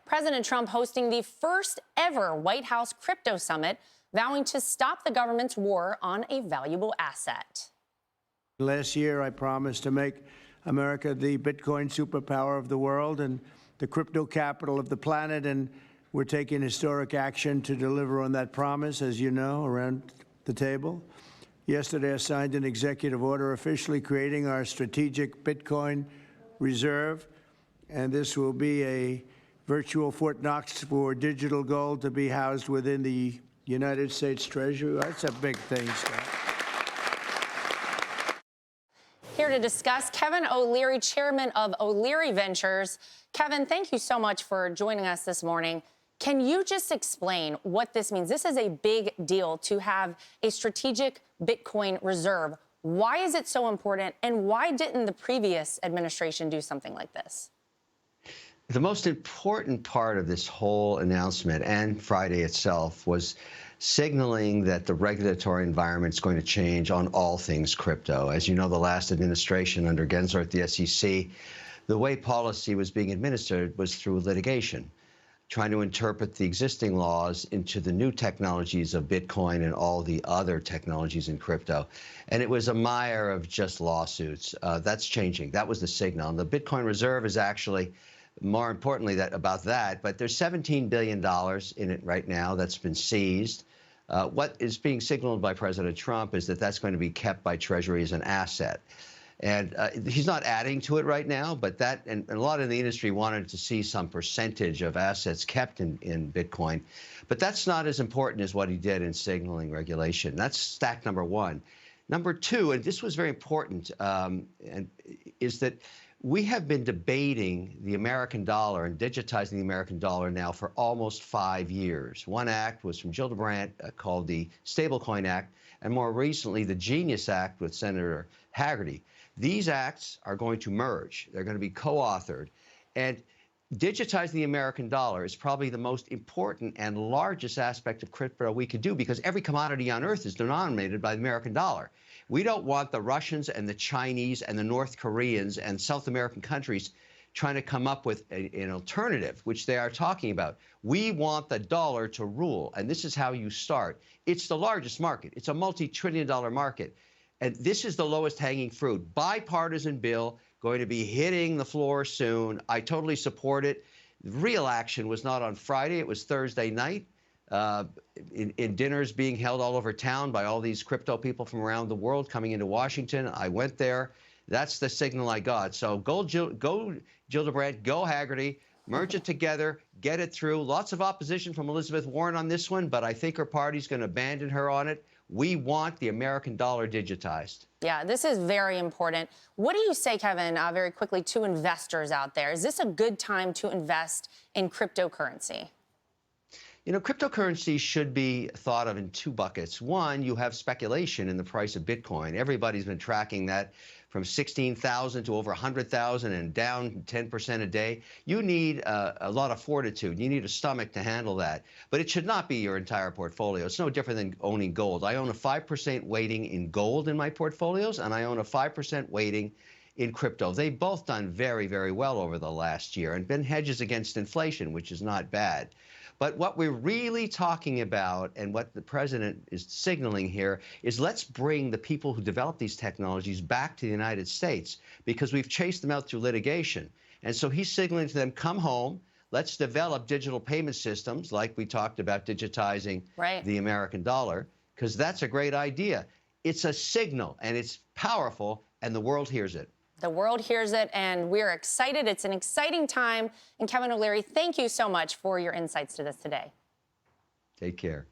President Trump hosting the first ever White House crypto summit, vowing to stop the government's war on a valuable asset. Last year, I promised to make America the Bitcoin superpower of the world and the crypto capital of the planet, and we're taking historic action to deliver on that promise, as you know, around the table. Yesterday, I signed an executive order officially creating our strategic Bitcoin reserve, and this will be a virtual Fort Knox for digital gold to be housed within the United States Treasury. That's a big thing, Scott. Here to discuss, Kevin O'Leary, chairman of O'Leary Ventures. Kevin, thank you so much for joining us this morning. Can you just explain what this means? This is a big deal to have a strategic Bitcoin reserve. Why is it so important, and why didn't the previous administration do something like this? The most important part of this whole announcement and Friday itself was signaling that the regulatory environment is going to change on all things crypto. As you know, the last administration under Gensler at the SEC, the way policy was being administered was through litigation, trying to interpret the existing laws into the new technologies of Bitcoin and all the other technologies in crypto. And it was a mire of just lawsuits. That's changing. That was the signal. And the Bitcoin reserve is actually, more importantly, about that, but there's $17 billion in it right now that's been seized. What is being signaled by President Trump is that that's going to be kept by Treasury as an asset. And he's not adding to it right now, but that, and a lot of the industry wanted to see some percentage of assets kept in Bitcoin. But that's not as important as what he did in signaling regulation. That's stack number one. Number two, and this was very important, is that we have been debating the American dollar and digitizing the American dollar now for almost 5 years. One act was from Gillibrand called the Stablecoin Act, and more recently the Genius Act with Senator Hagerty. These acts are going to merge. They're going to be co-authored. And digitizing the American dollar is probably the most important and largest aspect of crypto we could do, because every commodity on earth is denominated by the American dollar. We don't want the Russians and the Chinese and the North Koreans and South American countries trying to come up with an alternative, which they are talking about. We want the dollar to rule, and this is how you start. It's the largest market. It's a multi-trillion-dollar market, and this is the lowest hanging fruit. Bipartisan bill going to be hitting the floor soon. I totally support it. Real action was not on Friday. It was Thursday night. In dinners being held all over town by all these crypto people from around the world coming into Washington. I went there. That's the signal I got. So go Gillibrand, go Hagerty, merge it together, get it through. Lots of opposition from Elizabeth Warren on this one, but I think her party's going to abandon her on it. We want the American dollar digitized. Yeah, this is very important. What do you say, Kevin, very quickly, to investors out there? Is this a good time to invest in cryptocurrency? You know, cryptocurrency should be thought of in two buckets. One, you have speculation in the price of Bitcoin. Everybody's been tracking that from 16,000 to over 100,000 and down 10% a day. You need a lot of fortitude. You need a stomach to handle that. But it should not be your entire portfolio. It's no different than owning gold. I own a 5% weighting in gold in my portfolios, and I own a 5% weighting in crypto. They've both done very, very well over the last year and been hedges against inflation, which is not bad. But what we're really talking about, and what the president is signaling here, is let's bring the people who develop these technologies back to the United States, because we've chased them out through litigation. And so he's signaling to them, come home, let's develop digital payment systems, like we talked about digitizing the American dollar, because that's a great idea. It's a signal, and it's powerful, and the world hears it. The world hears it, and we're excited. It's an exciting time. And Kevin O'Leary, thank you so much for your insights to this today. Take care.